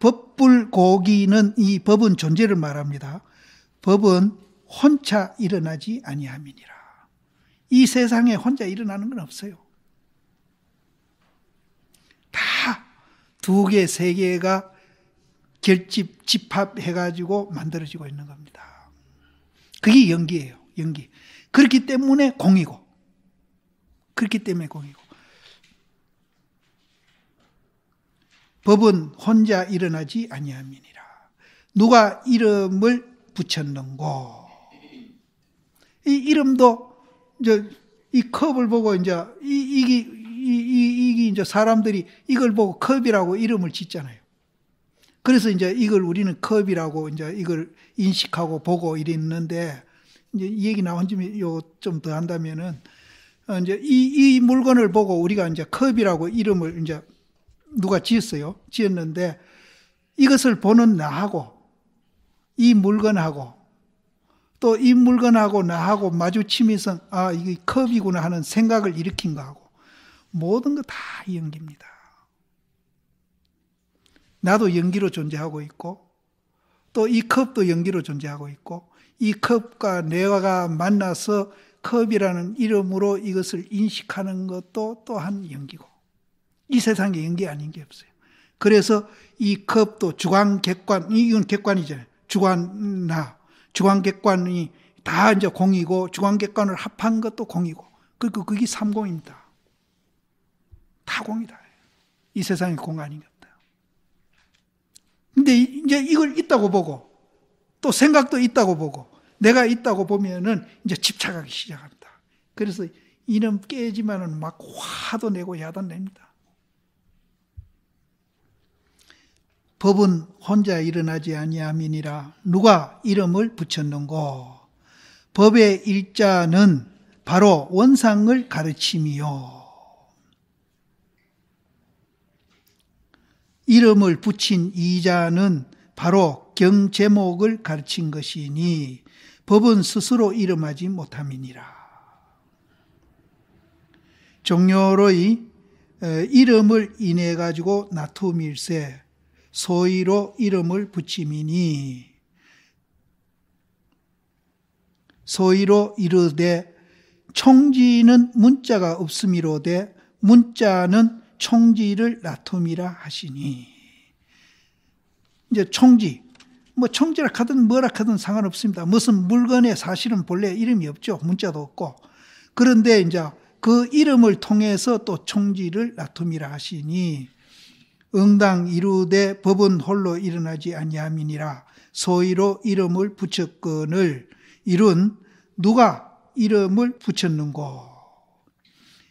법불고기는 이 법은 존재를 말합니다. 법은 혼자 일어나지 아니함이니라. 이 세상에 혼자 일어나는 건 없어요. 다 두 개, 세 개가 집합해가지고 만들어지고 있는 겁니다. 그게 연기예요. 연기. 그렇기 때문에 공이고. 법은 혼자 일어나지 아니함이니라. 누가 이름을 붙였는고. 이 이름도 이 컵을 보고 이게 이제 사람들이 이걸 보고 컵이라고 이름을 짓잖아요. 그래서 이걸 우리는 컵이라고 이걸 인식하고 보고 이랬는데, 이 얘기 나온 점이 좀 더 한다면은, 이 물건을 보고 우리가 컵이라고 이름을 누가 지었는데, 이것을 보는 나하고, 이 물건하고, 또 이 물건하고 나하고 마주치면서, 아, 이게 컵이구나 하는 생각을 일으킨 거하고, 모든 거 다 연기입니다. 나도 연기로 존재하고 있고, 또 이 컵도 연기로 존재하고 있고, 이 컵과 내가 만나서 컵이라는 이름으로 이것을 인식하는 것도 또한 연기고, 이 세상에 연기 아닌 게 없어요. 그래서 이 컵도 주관, 객관, 이건 객관이잖아요. 주관, 객관이 다 공이고, 주관, 객관을 합한 것도 공이고, 그리고 그게 삼공입니다. 다 공이다. 이 세상에 공 아닌 게 없다. 근데 이걸 있다고 보고, 또 생각도 있다고 보고, 내가 있다고 보면은 집착하기 시작합니다. 그래서 이는 깨지만은 막 화도 내고 야도 냅니다. 법은 혼자 일어나지 아니함이니라. 누가 이름을 붙였는고. 법의 일자는 바로 원상을 가르침이요. 이름을 붙인 이자는 바로 경제목을 가르친 것이니 법은 스스로 이름하지 못함이니라. 종료로의 이름을 인해 가지고 나툼일세 소위로 이름을 붙임이니 소위로 이르되 총지는 문자가 없음이로되 문자는 총지를 나툼이라 하시니. 총지, 총지라 하든 뭐라 하든 상관없습니다. 무슨 물건에 사실은 본래 이름이 없죠. 문자도 없고. 그런데 그 이름을 통해서 또 총지를 나툼이라 하시니 응당 이루되 법은 홀로 일어나지 아니함이니라. 소위로 이름을 붙였거늘 이룬 누가 이름을 붙였는고.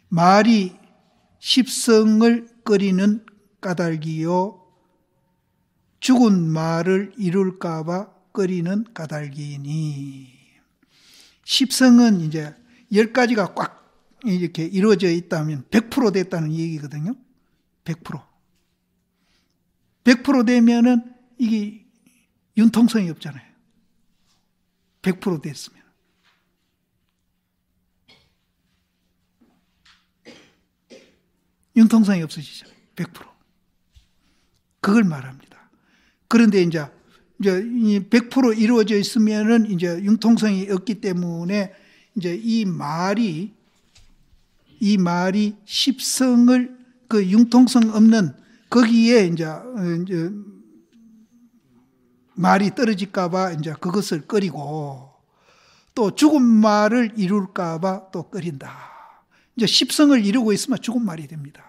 말이 십성을 끓이는 까닭이요 죽은 말을 이룰까봐 끓이는 까닭이니. 십성은 10가지가 꽉 이렇게 이루어져 있다면 100% 됐다는 얘기거든요. 100%. 100% 되면은 이게 융통성이 없잖아요. 100% 됐으면. 융통성이 없어지잖아요. 100%. 그걸 말합니다. 그런데 100% 이루어져 있으면은 융통성이 없기 때문에 이 말이 십성을 그 융통성 없는 거기에 말이 떨어질까봐 그것을 끓이고 또 죽은 말을 이룰까봐 또 끓인다. 십성을 이루고 있으면 죽은 말이 됩니다.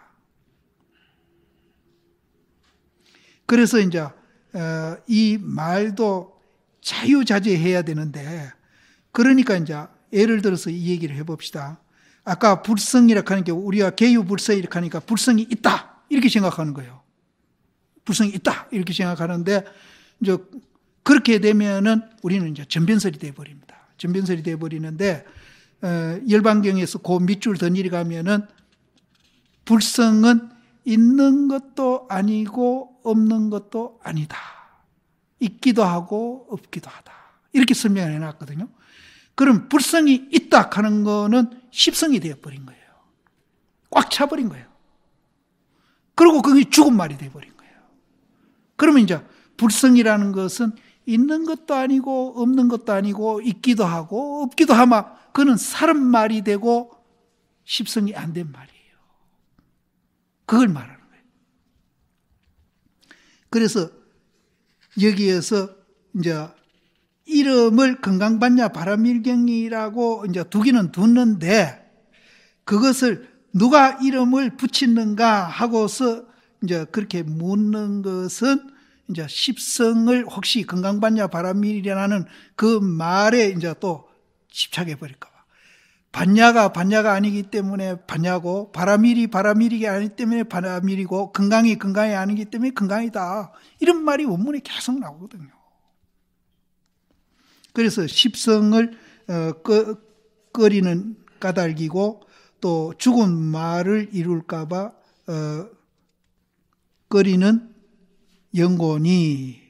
그래서 이 말도 자유자재해야 되는데, 그러니까 예를 들어서 이 얘기를 해봅시다. 아까 불성이라고 하는 게 우리가 개유불성이라고 하니까 불성이 있다 이렇게 생각하는 거예요. 불성이 있다 이렇게 생각하는데 그렇게 되면은 우리는 전변설이 돼버립니다. 전변설이 돼버리는데 열반경에서 그 밑줄 더 내려가면은 불성은 있는 것도 아니고 없는 것도 아니다. 있기도 하고 없기도 하다. 이렇게 설명을 해놨거든요. 그럼 불성이 있다 하는 거는 십성이 되어버린 거예요. 꽉 차버린 거예요. 그리고 그게 죽은 말이 되어버린 거예요. 그러면 이제 불성이라는 것은 있는 것도 아니고 없는 것도 아니고 있기도 하고 없기도 하마 그는 사람 말이 되고 십성이 안 된 말이에요. 그걸 말하는 거예요. 그래서 여기에서 이제 이름을 건강받냐 바라밀경이라고 이제 두기는 두는데 그것을 누가 이름을 붙이는가 하고서 이제 그렇게 묻는 것은 이제 십성을 혹시 건강받냐 바라밀이라는 그 말에 이제 또 집착해 버릴까 봐. 받냐가 아니기 때문에 받냐고, 바라밀이 아니기 때문에 바라밀이고, 건강이 아니기 때문에 건강이다. 이런 말이 원문에 계속 나오거든요. 그래서 십성을 꺼리는 까닭이고 또 죽은 말을 이룰까 봐 꺼리는 영곤이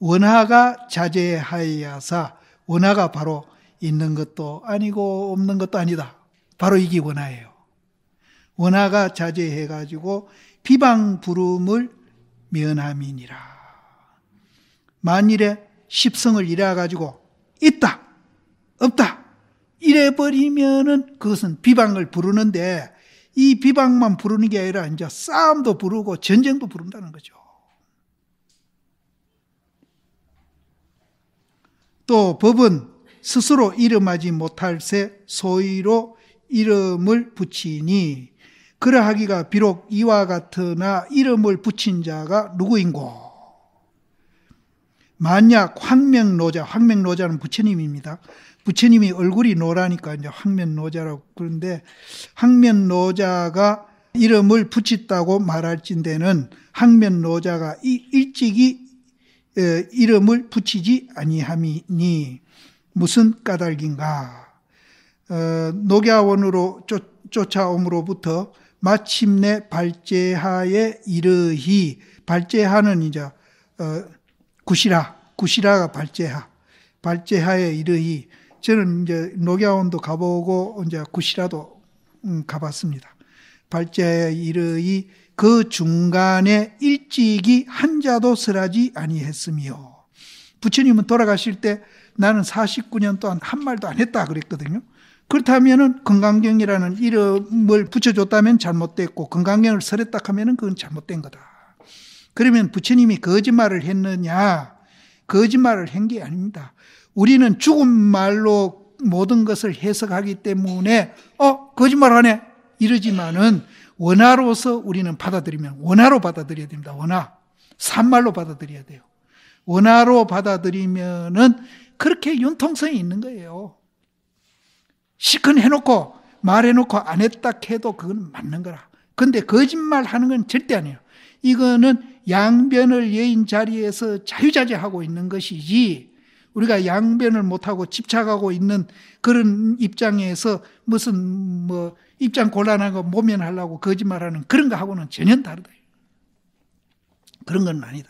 원하가 자제하여서 원하가 바로 있는 것도 아니고 없는 것도 아니다. 바로 이게 원하예요. 원하가 자제해가지고 비방 부름을 면함이니라. 만일에 십성을 이래가지고 있다, 없다 이래버리면은 그것은 비방을 부르는데 이 비방만 부르는 게 아니라 이제 싸움도 부르고 전쟁도 부른다는 거죠. 또 법은 스스로 이름하지 못할 새 소위로 이름을 붙이니 그러하기가 비록 이와 같으나 이름을 붙인 자가 누구인고? 만약 황명노자는 부처님입니다. 부처님이 얼굴이 노라니까 이제 황면노자라고 그러는데 황면노자가 이름을 붙였다고 말할진대는 황면노자가 일찍이 이름을 붙이지 아니함이니 무슨 까닭인가? 녹야원으로 쫓아옴으로부터 마침내 발제하에 이르히, 발제하는 이제 구시라가 발제하에 이르히, 저는 이제 녹야원도 가보고 이제 구시라도 가봤습니다. 발제하에 이르히 그 중간에 일찍이 한자도 설하지 아니했으며, 부처님은 돌아가실 때 나는 49년 동안 한 말도 안 했다 그랬거든요. 그렇다면은 건강경이라는 이름을 붙여줬다면 잘못됐고 건강경을 설했다 하면은 그건 잘못된 거다. 그러면 부처님이 거짓말을 했느냐? 거짓말을 한 게 아닙니다. 우리는 죽은 말로 모든 것을 해석하기 때문에 거짓말하네 이러지만은 원화로서 우리는 받아들이면 원화로 받아들여야 됩니다. 원화. 산말로 받아들여야 돼요. 원화로 받아들이면은 그렇게 융통성이 있는 거예요. 시큰 해놓고 말해놓고 안 했다 해도 그건 맞는 거라. 근데 거짓말 하는 건 절대 아니에요. 이거는 양변을 여인 자리에서 자유자재하고 있는 것이지, 우리가 양변을 못하고 집착하고 있는 그런 입장에서 무슨 입장 곤란한 거 모면하려고 거짓말하는 그런 거하고는 전혀 다르다. 그런 건 아니다.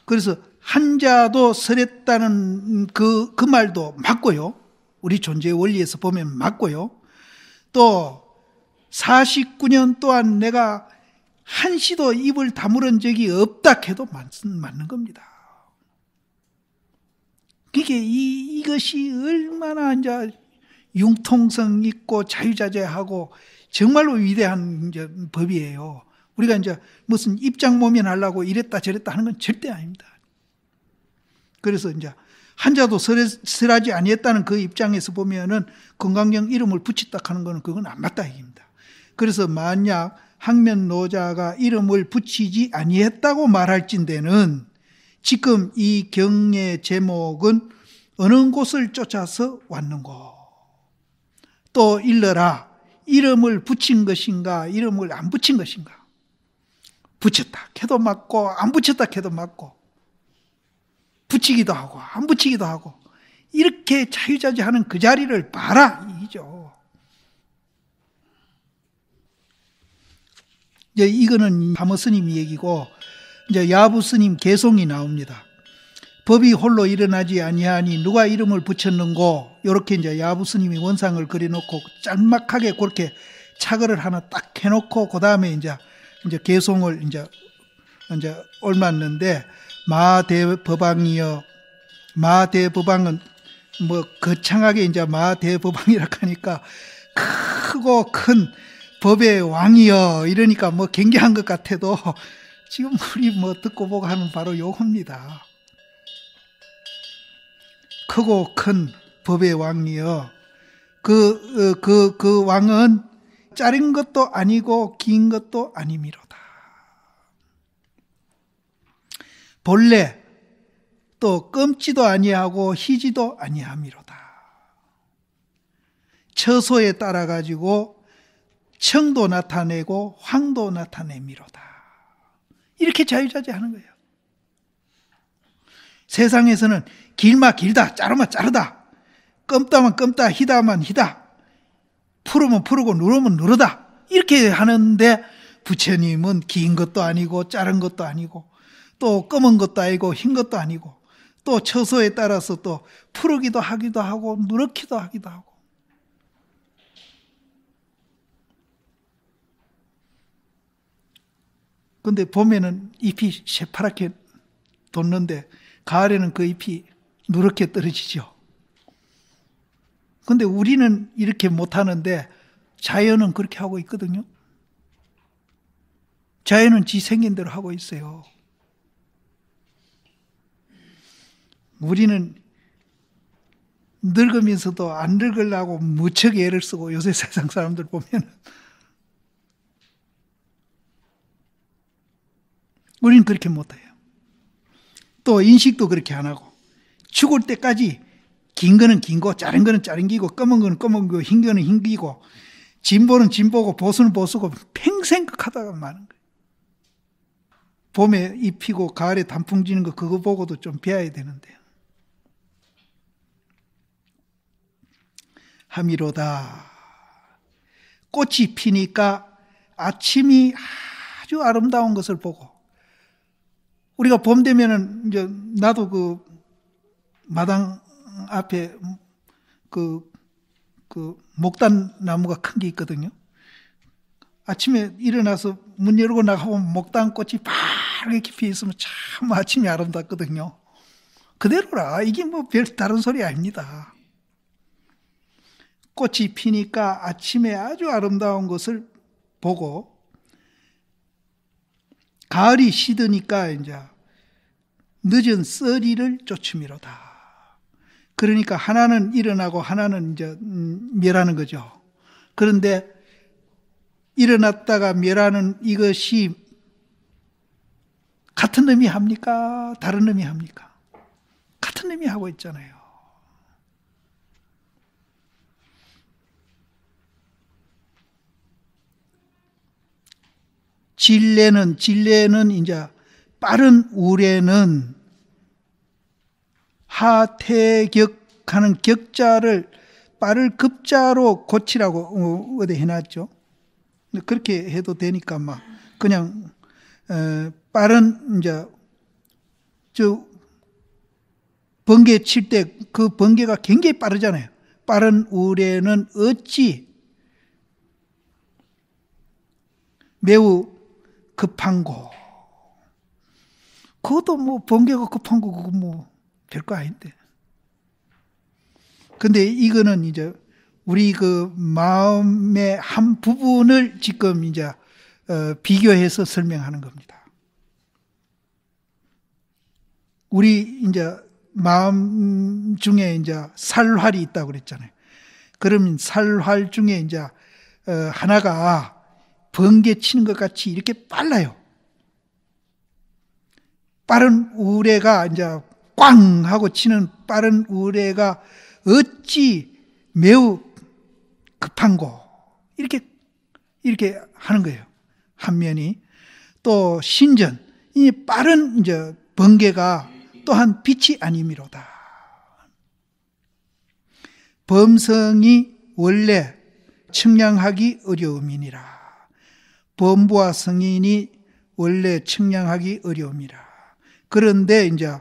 그래서 한자도 설했다는 그 말도 맞고요. 우리 존재의 원리에서 보면 맞고요. 또 49년 동안 내가 한시도 입을 다물은 적이 없다 해도 맞는 겁니다. 그게 이것이 얼마나 이제 융통성 있고 자유자재하고 정말로 위대한 이제 법이에요. 우리가 이제 무슨 입장 모면하려고 이랬다 저랬다 하는 건 절대 아닙니다. 그래서 이제 한자도 설하지 아니했다는 그 입장에서 보면은 건강경 이름을 붙였다 하는 거는 그건 안 맞다 얘기입니다. 그래서 만약 학면노자가 이름을 붙이지 아니했다고 말할진대는 지금 이 경의 제목은 어느 곳을 쫓아서 왔는고? 또 일러라. 이름을 붙인 것인가? 이름을 안 붙인 것인가? 붙였다 해도 맞고 안 붙였다 해도 맞고, 붙이기도 하고 안 붙이기도 하고, 이렇게 자유자재하는 그 자리를 봐라 이죠. 이제 이거는 파머 스님 얘기고, 이제 야부 스님 개송이 나옵니다. 법이 홀로 일어나지 아니하니 누가 이름을 붙였는고, 이렇게 이제 야부 스님이 원상을 그려놓고 짤막하게 그렇게 차글을 하나 딱 해놓고 그 다음에 이제 개송을 이제 이제 옮았는데 마대법왕이여. 마대법왕은 뭐 거창하게 이제 마대법왕이라 하니까 크고 큰 법의 왕이여 이러니까 뭐 경계한 것 같아도 지금 우리 뭐 듣고 보고 하면 바로 요겁니다. 크고 큰 법의 왕이여. 그 왕은 자른 것도 아니고 긴 것도 아니미로다. 본래 또 검지도 아니하고 희지도 아니함이로다. 처소에 따라 가지고 청도 나타내고 황도 나타내미로다. 이렇게 자유자재하는 거예요. 세상에서는 길마 길다, 자르마 자르다, 검다만 검다, 희다만 희다, 풀으면 풀고 누르면 누르다 이렇게 하는데 부처님은 긴 것도 아니고 자른 것도 아니고 또 검은 것도 아니고 흰 것도 아니고 또 처소에 따라서 또 풀기도 하기도 하고 누렇기도 하기도 하고. 근데 봄에는 잎이 새파랗게 돋는데 가을에는 그 잎이 누렇게 떨어지죠. 근데 우리는 이렇게 못하는데 자연은 그렇게 하고 있거든요. 자연은 지 생긴 대로 하고 있어요. 우리는 늙으면서도 안 늙으려고 무척 애를 쓰고 요새 세상 사람들 보면 우리는 그렇게 못해요. 또 인식도 그렇게 안 하고 죽을 때까지 긴 거는 긴 거, 자른 거는 자른 기고, 검은 거는 검은 거, 흰 거는 흰 기고, 진보는 진보고 보수는 보수고 평생 하다가 마는 거예요. 봄에 잎 피고 가을에 단풍 지는 거 그거 보고도 좀 배워야 되는데요. 하미로다. 꽃이 피니까 아침이 아주 아름다운 것을 보고 우리가 봄 되면은 이제 나도 그 마당 앞에 그 목단 나무가 큰 게 있거든요. 아침에 일어나서 문 열고 나가보면 목단 꽃이 파랗게 피어 있으면 참 아침이 아름답거든요. 그대로라. 이게 뭐 별 다른 소리 아닙니다. 꽃이 피니까 아침에 아주 아름다운 것을 보고 가을이 시드니까 이제 늦은 썰이를 쫓음이로다. 그러니까 하나는 일어나고 하나는 이제 멸하는 거죠. 그런데 일어났다가 멸하는 이것이 같은 놈이 합니까? 다른 놈이 합니까? 같은 놈이 하고 있잖아요. 진례는 이제 빠른 우례는 하태격하는 격자를 빠를 급자로 고치라고 어디 해놨죠. 그렇게 해도 되니까 막 그냥 빠른 이제 저 번개 칠 때 그 번개가 굉장히 빠르잖아요. 빠른 우례는 어찌 매우 급한고. 그것도 뭐 번개가 급한 거 그거 뭐 별거 아닌데. 근데 이거는 이제 우리 그 마음의 한 부분을 지금 이제 비교해서 설명하는 겁니다. 우리 이제 마음 중에 이제 살활이 있다고 그랬잖아요. 그러면 살활 중에 이제 하나가 번개 치는 것 같이 이렇게 빨라요. 빠른 우레가 이제 꽝 하고 치는 빠른 우레가 어찌 매우 급한고 이렇게 하는 거예요. 한 면이. 또 신전 이 빠른 이제 번개가 또한 빛이 아니미로다. 범성이 원래 측량하기 어려움이니라. 범부와 성인이 원래 측량하기 어려움이라. 그런데 이제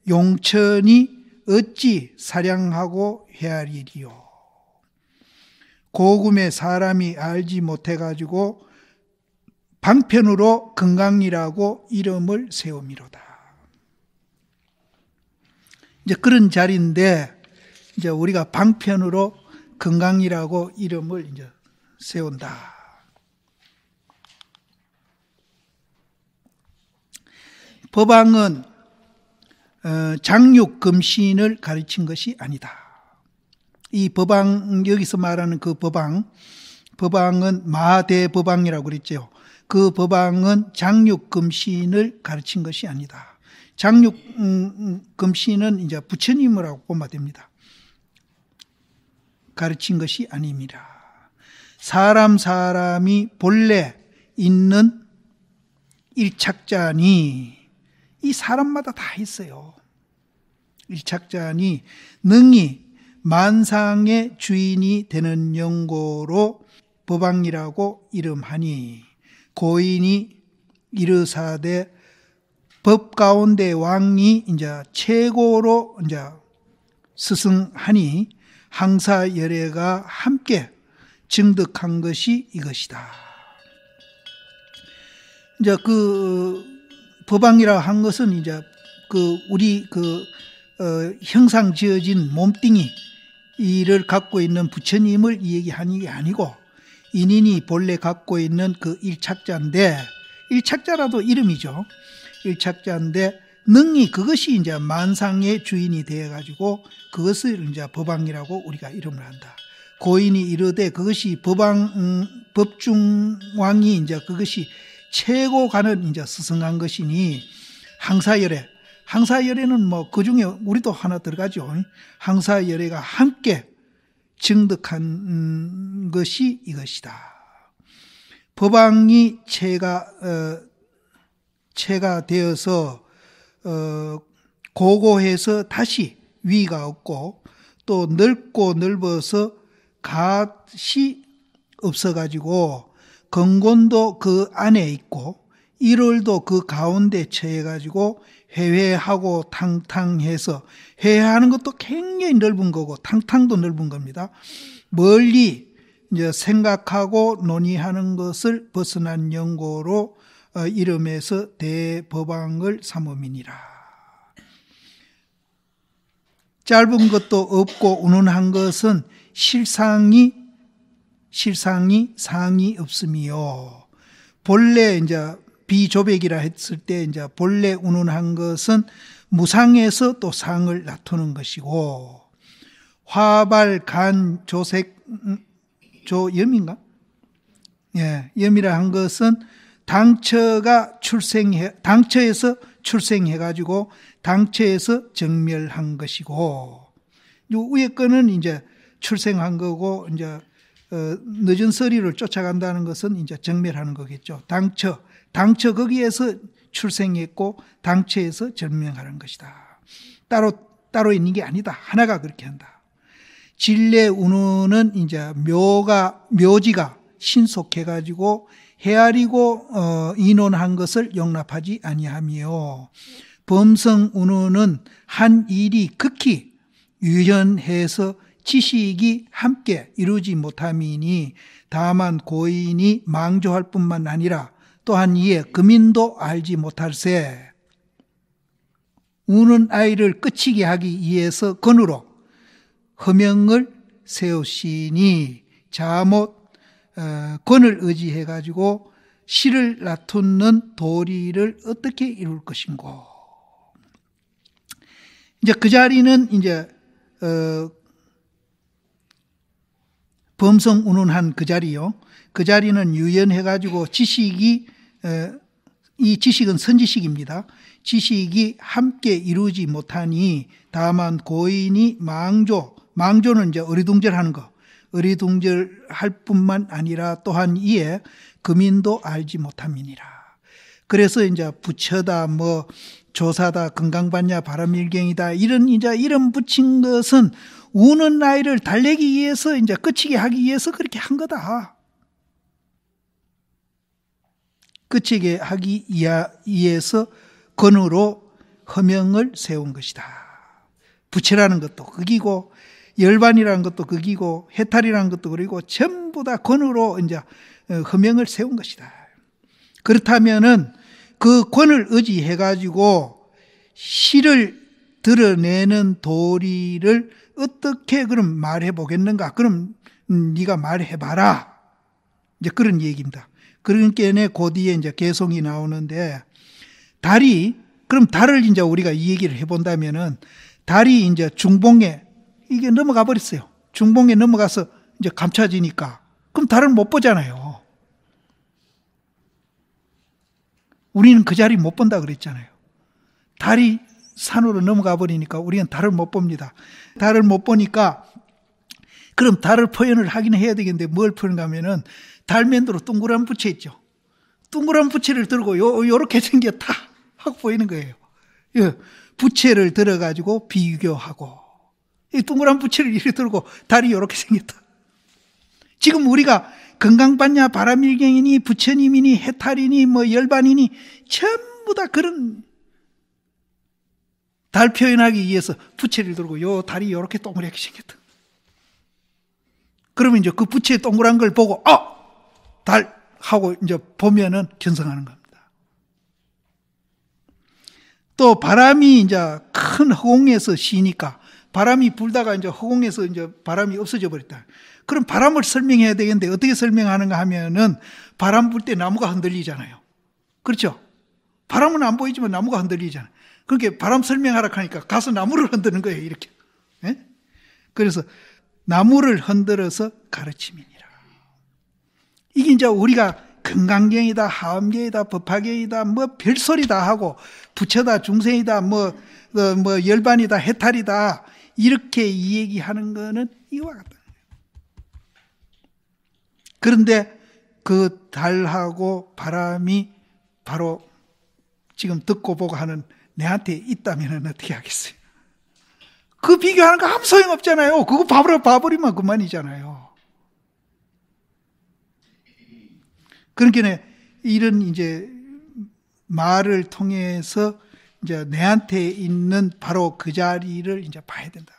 용천이 어찌 사량하고 헤아리리요. 고금의 사람이 알지 못해가지고 방편으로 건강이라고 이름을 세우미로다. 이제 그런 자리인데 이제 우리가 방편으로 건강이라고 이름을 이제 세운다. 법왕은 장육 금신을 가르친 것이 아니다. 이 법왕, 여기서 말하는 그 법왕은 마대법왕이라고 그랬죠. 그 법왕은 장육 금신을 가르친 것이 아니다. 장육 금신은 이제 부처님이라고 보면 됩니다. 가르친 것이 아닙니다. 사람이 본래 있는 일착자니, 이 사람마다 다 있어요. 일착자니 능히 만상의 주인이 되는 영고로 법왕이라고 이름하니, 고인이 이르사되 법 가운데 왕이 이제 최고로 이제 스승하니 항사열애가 함께 증득한 것이 이것이다. 이제 그 법왕이라고 한 것은 이제 우리 형상 지어진 몸뚱이 이를 갖고 있는 부처님을 얘기하는 게 아니고, 인인이 본래 갖고 있는 그 일착자인데, 일착자라도 이름이죠. 일착자인데 능히 그것이 이제 만상의 주인이 되어 가지고 그것을 이제 법왕이라고 우리가 이름을 한다. 고인이 이르되 그것이 법중왕이 이제 그것이 최고 가는 이제 스승한 것이니, 항사열애는 뭐 그 중에 우리도 하나 들어가죠. 항사열애가 함께 증득한 것이 이것이다. 법왕이 체가 되어서 고고해서 다시 위가 없고, 또 넓고 넓어서 갓이 없어가지고 건곤도 그 안에 있고 일월도 그 가운데 처해가지고 회회하고 탕탕해서, 회회하는 것도 굉장히 넓은 거고 탕탕도 넓은 겁니다. 멀리 이제 생각하고 논의하는 것을 벗어난 영고로 이름에서 대법왕을 삼음이니라. 짧은 것도 없고 운운한 것은 실상이 상이 없음이요. 본래 이제 비조백이라 했을 때 이제 본래 운운한 것은 무상에서 또 상을 나타내는 것이고, 화발 간 조색 조염인가? 예, 염이라 한 것은 당처에서 출생해 가지고 당처에서 정멸한 것이고, 요 위에 거는 이제 출생한 거고, 이제 늦은 서리를 쫓아간다는 것은 이제 정멸하는 거겠죠. 당처 거기에서 출생했고 당처에서 절명하는 것이다. 따로 있는 게 아니다. 하나가 그렇게 한다. 진례 운운은 이제 묘지가 신속해 가지고 헤아리고 인원한 것을 용납하지 아니하며, 범성 운운은 한 일이 극히 유연해서 지식이 함께 이루지 못함이니, 다만 고인이 망조할 뿐만 아니라 또한 이에 금인도 알지 못할세. 우는 아이를 끝이게 하기 위해서 건으로 허명을 세우시니, 자못 건을 의지해 가지고 실을 다투는 도리를 어떻게 이룰 것인고. 이제 그 자리는 이제 범성 운운한 그 자리요. 그 자리는 유연해 가지고 지식이 이 지식은 선지식입니다. 지식이 함께 이루지 못하니, 다만 고인이 망조는 이제 어리둥절하는 거, 어리둥절할 뿐만 아니라 또한 이에 금인도 알지 못함이니라. 그래서 이제 부처다, 뭐 조사다, 건강받냐, 바람일경이다, 이런 붙인 것은 우는 나이를 달래기 위해서, 이제 끝이게 하기 위해서 그렇게 한 거다. 끝이게 하기 위해서 건으로 허명을 세운 것이다. 부채라는 것도 극이고, 열반이라는 것도 극이고, 해탈이라는 것도 그리고 전부 다 건으로 이제 허명을 세운 것이다. 그렇다면은 그 권을 의지해가지고 실을 드러내는 도리를 어떻게 그럼 말해보겠는가? 그럼 네가 말해봐라. 이제 그런 얘기입니다. 그러니까 그 뒤에 이제 개송이 나오는데, 그럼 달을 이제 우리가 이 얘기를 해본다면은, 달이 이제 중봉에 이게 넘어가 버렸어요. 중봉에 넘어가서 이제 감춰지니까. 그럼 달을 못 보잖아요. 우리는 그 자리 못 본다 그랬잖아요. 달이 산으로 넘어가 버리니까 우리는 달을 못 봅니다. 달을 못 보니까 그럼 달을 표현을 하긴 해야 되겠는데 뭘 표현하면은 달면도로 동그란 부채 있죠. 동그란 부채를 들고 요렇게 생겼다 하고 보이는 거예요. 예, 부채를 들어가지고 비교하고 이 동그란 부채를 이렇게 들고 달이 요렇게 생겼다. 지금 우리가 건강받냐 바람일경이니 부처님이니 해탈이니 뭐 열반이니 전부 다 그런 달 표현하기 위해서 부채를 들고 요 달이 이렇게 동그랗게 생겼다. 그러면 이제 그 부채 동그란 걸 보고 달 하고 이제 보면은 견성하는 겁니다. 또 바람이 이제 큰 허공에서 쉬니까 바람이 불다가 이제 허공에서 이제 바람이 없어져 버렸다. 그럼 바람을 설명해야 되겠는데 어떻게 설명하는가 하면은 바람 불 때 나무가 흔들리잖아요. 그렇죠? 바람은 안 보이지만 나무가 흔들리잖아요. 그러니까 바람 설명하라 하니까 가서 나무를 흔드는 거예요, 이렇게. 예? 그래서 나무를 흔들어서 가르침이니라. 이게 이제 우리가 건강경이다, 하엄경이다, 법화경이다, 뭐 별소리 다 하고 부처다, 중생이다, 뭐 열반이다, 해탈이다 이렇게 이 얘기하는 거는 이와 같다. 그런데 그 달하고 바람이 바로 지금 듣고 보고 하는 내한테 있다면 어떻게 하겠어요? 그 비교하는 거 아무 소용없잖아요. 그거 봐버리면 그만이잖아요. 그러니까 이런 이제 말을 통해서 이제 내한테 있는 바로 그 자리를 이제 봐야 된다.